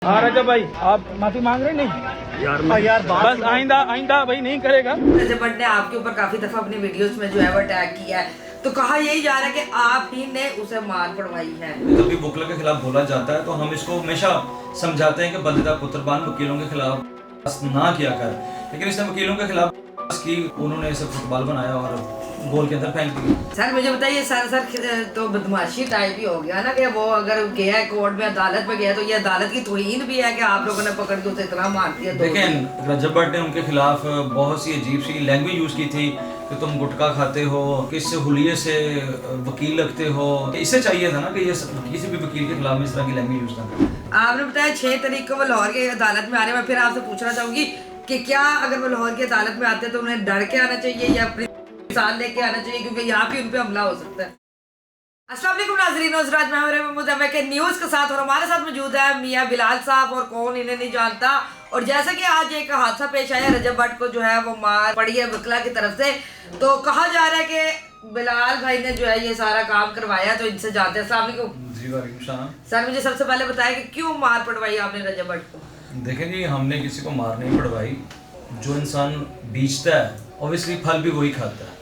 हाँ रजब भाई, आप माफी मांग रहे नहीं यार बस आइंदा भाई नहीं करेगा। रजब भट्ट ने आपके ऊपर काफी दफा अपनी वीडियोस में जो है वो अटैक किया है, तो कहा यही जा रहा है कि आप ही ने उसे मार पड़वाई है। जब भी बुकला के खिलाफ बोला जाता है तो हम इसको हमेशा समझाते हैं कि बंदेदा पुत्रबान वकीलों के खिलाफ ना किया कर, लेकिन इसने वकीलों के खिलाफ की, उन्होंने इसे फुटबॉल बनाया और गोल के अंदर फेंक दिया। सर मुझे बताइए सर तो बदमाशी टाइप ही हो गया ना कि वो अगर गया है कोर्ट में, अदालत में गया, तो ये अदालत की तौहीन भी है कि आप लोगों ने पकड़ के उसे इतना मार दिया। देखें, रजब भट्ट ने उनके खिलाफ बहुत सी अजीब सी लैंग्वेज यूज की थी कि तुम गुटखा खाते हो, किस हुलिये से वकील लगते हो। इसे चाहिए था ना कि ये किसी भी वकील के खिलाफ इस तरह की लैंग्वेज यूज ना करें। आपने बताया 6 तारीख को वो लाहौर की अदालत में आ रहे हैं। मैं फिर आपसे पूछना चाहूंगी कि क्या अगर वो लाहौर की अदालत में आते हैं तो उन्हें डर के आना चाहिए या अपनी साथ लेके आना चाहिए, क्योंकि यहाँ भी उन पे हमला हो सकता है। अस्सलाम वालेकुम नाज़रीन, नज़रात में के न्यूज़ के साथ, और हमारे साथ मौजूद है मियां बिलाल साहब, और कौन इन्हें नहीं जानता। और जैसा कि आज एक हादसा पेश आया, रजब भट्ट को जो है वो मार पड़ी है वकला की तरफ से, तो कहा जा रहा है कि बिलाल भाई ने जो है ये सारा काम करवाया, तो इनसे जानते हैं। अस्सलाम वालेकुम। जी वालेकुम सलाम। सर मुझे सबसे पहले बताया कि क्यों मार पड़वाई आपने रजब भट्ट को? देखें जी, हमने किसी को मार नहीं पड़वाई। जो इंसान बीजता है ऑब्वियसली फल भी वही खाता है।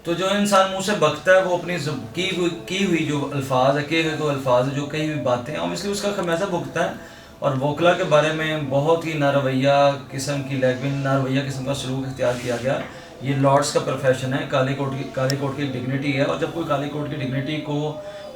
तो जो इंसान मुंह से बकता है वो अपनी की हुई जो अल्फाज है, के हुए तो अल्फाज है, जो कही हुई बातें हैं, ऑब्वियसली उसका खमियाजा भुगतता है। और वकला के बारे में बहुत ही नारवैया किस्म की लैंग्वेज, नारवैया किस्म का सलूक इख्तियार किया गया। ये लॉर्ड्स का प्रोफेशन है, काले कोट की डिग्निटी है, और जब कोई काले कोट की डिग्निटी को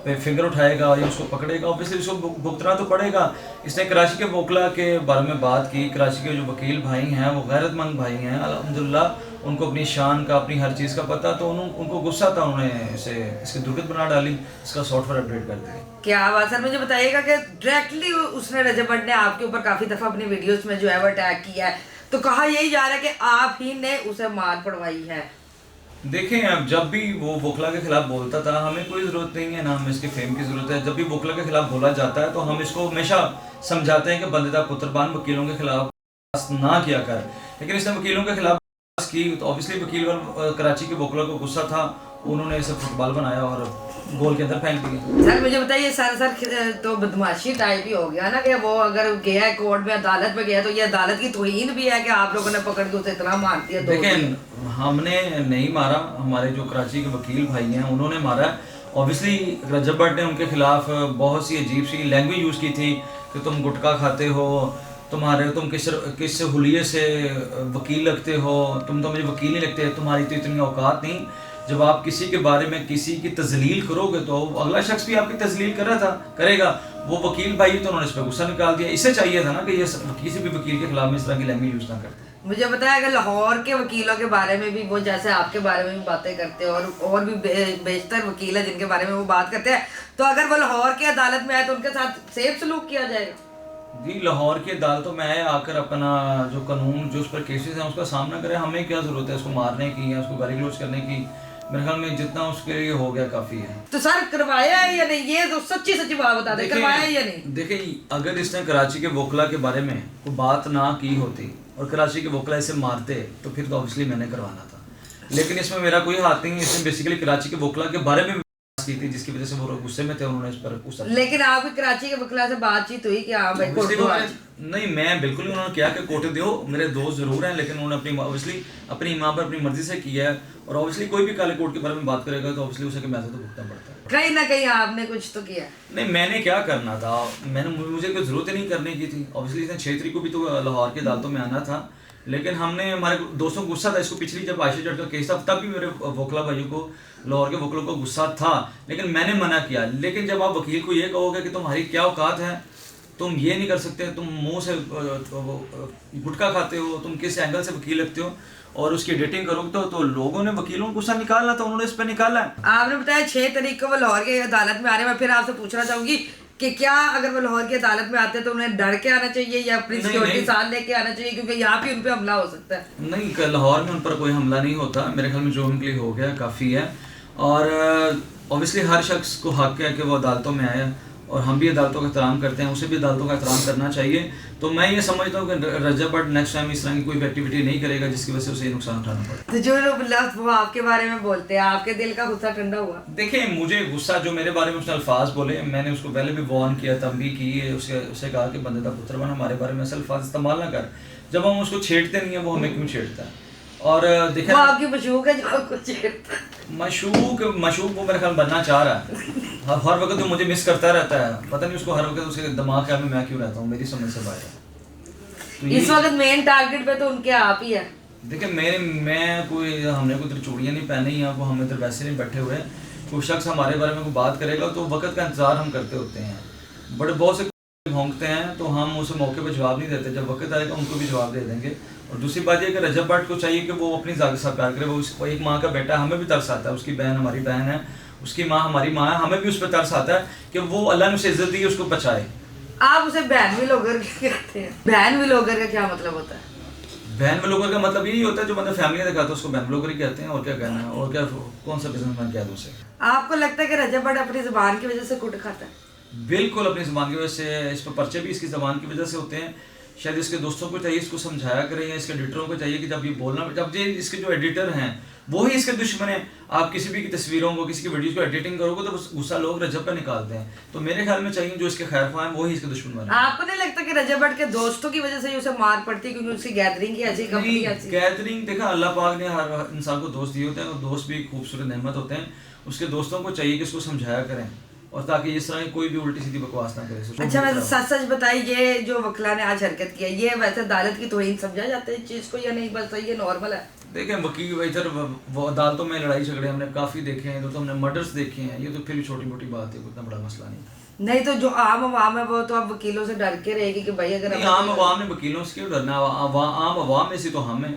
पे फिंगर उठाएगा या उसको पकड़ेगा, ऑब्वियसली उसको भुगतना तो पड़ेगा। इसने कराची के वकला के बारे में बात की। कराची के जो वकील भाई हैं वो गैरतमंद भाई हैं, अल्हम्दुलिल्लाह उनको अपनी शान का, अपनी हर चीज़ का पता, तो उनको गुस्सा था, उन्होंने इसकी दुर्गत बना डाली, इसका सॉफ्टवेयर अपडेट कर दिया। क्या बात। सर मुझे बताइएगा कि डायरेक्टली उसने, रजब भट्ट ने आपके ऊपर काफी दफा अपनी वीडियोस में जो है वो अटैक किया है, तो कहा यही जा रहा है कि आप ही ने उसे मार पड़वाई है। देखें, अब जब भी वो वकला के खिलाफ बोलता था, हमें कोई ज़रूरत नहीं है, ना हमें इसके फेम की ज़रूरत है। जब भी वकला के खिलाफ बोला जाता है तो हम इसको हमेशा समझाते हैं कि बंदेदा पुत्रबान वकीलों के खिलाफ ना किया कर, लेकिन इसने वकीलों के खिलाफ की, तो ऑब्वियसली वकील कराची के वकला को गुस्सा था, उन्होंने इसे फुटबॉल बनाया और गोल के अंदर फेंक दिया। सर मुझे बताइए सर तो बदमाशी टाइप ही हो गया ना कि वो अगर गया है कोर्ट में, अदालत में गया, तो ये अदालत की तौहीन भी है कि आप लोगों ने पकड़ के उसे इतना मार दिया। देखें, हमने नहीं मारा, हमारे जो कराची के वकील भाई हैं उन्होंने मारा। ऑब्वियसली रजब भट्ट ने उनके खिलाफ बहुत सी अजीब सी लैंग्वेज यूज़ की थी कि तुम गुटखा खाते हो, तुम किस हुलिये से वकील लगते हो, तुम तो मुझे वकील नहीं लगते, तुम्हारी तो इतनी औकात नहीं। जब आप किसी के बारे में किसी की तजलील करोगे तो अगला शख्स भी आपकी तजलील करेगा। वो वकील भाई, तो उन्होंने इस पर गुस्सा निकाल दिया। इसे चाहिए था ना कि ये किसी भी वकील के खिलाफ में इस तरह की लैंग्वेज यूज़ ना करते। मुझे बताया अगर लाहौर के वकीलों के बारे में भी वो जैसे आपके बारे में भी बातें करते हैं, और भी बेशतर वकील है जिनके बारे में वो बात करते हैं, तो अगर वो लाहौर की अदालत में आए तो उनके साथ सेफ सलूक किया जाएगा? जी, लाहौर की अदालतों में आए, आकर अपना जो कानून, जो उस पर केसेस हैं उसका सामना करें। हमें क्या ज़रूरत है उसको मारने की या उसको गाली गलौज करने की? मेरे ख्याल में जितना उसके लिए हो गया काफ़ी है। तो सर करवाया है या नहीं, ये तो सच्ची बात बता दें, करवाया है या नहीं? देखिए, अगर इसने कराची के वकला के बारे में कोई बात ना की होती और कराची के वकला इसे मारते तो फिर तो ऑब्वियसली मैंने करवाना था, लेकिन इसमें मेरा कोई हाथ नहीं है। इसने बेसिकली कराची के वकला के बारे में की थी, जिसकी वजह से वो गुस्से में थे, उन्होंने इस पर गुस्सा। लेकिन आपकी कराची के वकला से बातचीत हुई कि हाँ भाई कोर्ट दो? नहीं, मैं बिल्कुल, उन्होंने क्या कि कोर्ट दो, मेरे दोस्त जरूर हैं, लेकिन उन्होंने अपनी माँ पर अपनी मर्जी से किया है। और ऑब्वियसली कोई भी काले कोर्ट के बारे में बात करेगा तो ऑब्वियसली उसे मैसेज तो भुगतना पड़ता है। कहीं ना कहीं आपने कुछ तो किया। नहीं, मैंने क्या करना था, मुझे कोई जरूरत ही नहीं करने की थी। ऑब्वियसली इसने 6 तारीख को भी तो लाहौर की अदालतों में आना था, लेकिन हमारे दोस्तों को गुस्सा था। इसको पिछली जब आयशा जट का केस था तब भी मेरे वकला भाइयों को, लाहौर के वकलों को गुस्सा था, लेकिन मैंने मना किया। लेकिन जब आप वकील को ये कहोगे कि तुम्हारी क्या औकात है, तुम ये नहीं कर सकते, तुम मुंह से गुटखा खाते हो, तुम किस एंगल से वकील लगते हो, और उसकी एडिटिंग करोगे तो लोगों ने वकीलों को गुस्सा निकालना था, उन्होंने इस पर निकाला है। आपने बताया 6 तारीख को वो लाहौर की अदालत में आ रहे हैं। मैं फिर आपसे पूछना चाहूंगी कि क्या अगर वो लाहौर की अदालत में आते हैं तो उन्हें डर के आना चाहिए या अपनी सिक्योरिटी साथ लेके आना चाहिए, क्योंकि यहाँ भी उन पे हमला हो सकता है? नहीं, लाहौर में उन पर कोई हमला नहीं होता। मेरे ख्याल में जो उनके लिए हो गया काफ़ी है। और ऑब्वियसली हर शख्स को हक है कि वो अदालतों में आए और हम भी अदालतों का एहतराम करते हैं, उसे भी अदालतों का एहतराम करना चाहिए। तो मैं ये समझता हूँ कि रजब भट्ट नेक्स्ट टाइम इस तरह की कोई एक्टिविटी नहीं करेगा जिसकी वजह से उसे नुकसान उठाना पड़े। तो जो लोग लफ्ज़ वो आपके बारे में बोलते हैं, आपके दिल का गुस्सा ठंडा हुआ? देखिए, मुझे गुस्सा जो मेरे बारे में उसने अल्फाज बोले, मैंने उसको पहले भी वार्न किया, तंबीह की, उसे कहा कि बंदे का पुत्र बन, हमारे बारे में ऐसे अल्फाज इस्तेमाल ना कर। जब हम उसको छेड़ते नहीं है, वो हमें क्यों छेड़ता है? और देखा वो आपकी मशूक है जो आपको छेड़ता है। मशूक वो मेरे ख्याल बनना चाह रहा है। हर वक्त तो मुझे मिस करता रहता है, पता नहीं उसको हर वक्त उसके दिमाग ख्याल में मैं क्यों रहता हूँ, मेरी समझ से बाहर है। तो इस वक्त मेन टारगेट पे तो उनके आप ही है। देखिए, हमने कोई चूड़ियाँ नहीं पहनी या वो हम इधर वैसे नहीं बैठे हुए। कोई शख्स हमारे बारे में कोई बात करेगा तो वक्त का इंतजार हम करते होते हैं। बड़े बहुत से भौंकते हैं तो हम उस मौके पर जवाब नहीं देते, जब वक्त आएगा उनको भी जवाब दे देंगे। और दूसरी बात यह कि रजब भट्ट को चाहिए कि वो अपनी ज़ात के साथ प्यार करे। वो एक माँ का बेटा है, हमें भी तरस आता है, उसकी बहन हमारी बहन है, उसकी माँ हमारी माँ है, हमें भी उस पर तरस आता है कि वो अल्लाह ने उसे इज्जत दी, उसको बचाए। आप उसे बहन विलोगर कहते हैं। बहन विलोगर का क्या मतलब होता है? बहन विलोगर का मतलब यही होता है जो मतलब फैमिली दिखाता है उसको बहन विलोगर ही कहते हैं। और क्या कहना है, और क्या, कौन सा बिजनेसमैन कह दो उसे? आपको लगता है कि रजब भट्ट अपनी जुबान की वजह से कुट खाता है? बिल्कुल अपनी ज़बान की वजह से। इस पर पर्चे भी इसकी ज़बान की वजह से होते हैं। शायद इसके दोस्तों को चाहिए इसको समझाया करें, या इसके एडिटरों को चाहिए कि जब ये बोलना, जब ये इसके जो एडिटर हैं वो ही इसके दुश्मन हैं। आप किसी भी की तस्वीरों को, किसी की वीडियोज़ को एडिटिंग करोगे तो गुस्सा लोग रजब पर निकालते हैं। तो मेरे ख्याल में चाहिए जो इसके खैर ख्वाह हैं वो ही इसके दुश्मन बने। आपको नहीं लगता कि रजब भट्ट के दोस्तों की वजह से ही उसे मार पड़ती है, क्योंकि उसकी गैदरिंग की ऐसी कंपनी ऐसी? गैदरिंग देखा, अल्लाह पाक ने हर इंसान को दोस्त दिए होते हैं और दोस्त भी खूबसूरत नेमत होते हैं। उसके दोस्तों को चाहिए कि इसको समझाया करें और ताकि इस तरह की कोई भी उल्टी सीधी बकवास ना करे। अच्छा, वैसे सच सच बताइए, ये जो वकला ने आज हरकत की है, ये वैसे अदालत की तौहीन समझा जाता है इस चीज़ को, या नहीं बस ये नॉर्मल है? देखें, वकील इधर वो अदालतों में लड़ाई झगड़े हमने काफ़ी देखे हैं, तो हमने मर्डर्स देखे हैं, ये तो फिर छोटी मोटी बात है, उतना बड़ा मसला नहीं। तो जो आम आवाम है वो तो अब वकीलों से डर के रहेगी कि भाई अगर आम आवाम ने वकीलों से क्यों डरना? आम आवाम में से तो हम हैं।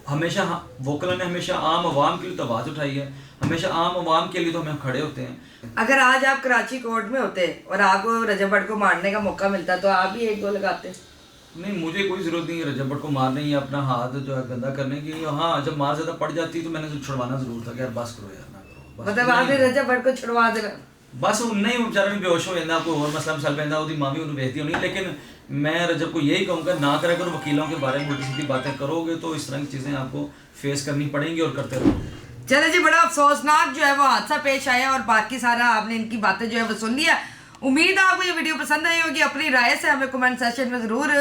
हमेशा वोकला ने हमेशा आम आवाम के लिए तो आवाज़ उठाई है, हमेशा आम आवाम के लिए तो हम खड़े होते हैं। अगर आज आप कराची कोर्ट में होते और आपको रजब भट्ट को मारने का मौका मिलता तो आप भी एक दो लगाते? नहीं, मुझे कोई ज़रूरत नहीं है रजब भट्ट को मारने या अपना हाथ जो है गंदा करने की। हाँ, जब मार ज़्यादा पड़ जाती तो मैंने छुड़वाना ज़रूर था कि यार बस करो यार, ना करो। मतलब आपने रजब भट्ट को छुड़वा देना? बस नहीं, बेचारा भी बेहोश हो जाता, कोई और मसला मसल पैदा, उसकी माँ भी उन्हें भेजती होनी। लेकिन मैं रजब को यही कहूँगा, ना करा करो वकीलों के बारे में उल्टी सीधी बातें करोगे तो इस तरह की चीज़ें आपको फेस करनी पड़ेंगी और करते रहोगे। चले जी, बड़ा अफसोसनाक जो है वो हादसा पेश आया और बाकी सारा आपने इनकी बातें जो है वो सुन लिया। उम्मीद है आपको ये वीडियो पसंद आई होगी। अपनी राय से हमें कमेंट सेक्शन में ज़रूर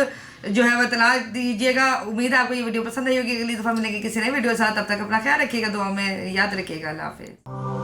जो है वो इतला दीजिएगा। उम्मीद है आपको ये वीडियो पसंद आई होगी। अगली दफ़ा मिलेंगे किसी नई वीडियो के साथ, तब तक अपना ख्याल रखिएगा, दुआ में याद रखिएगा। अल्लाह हाफिज़।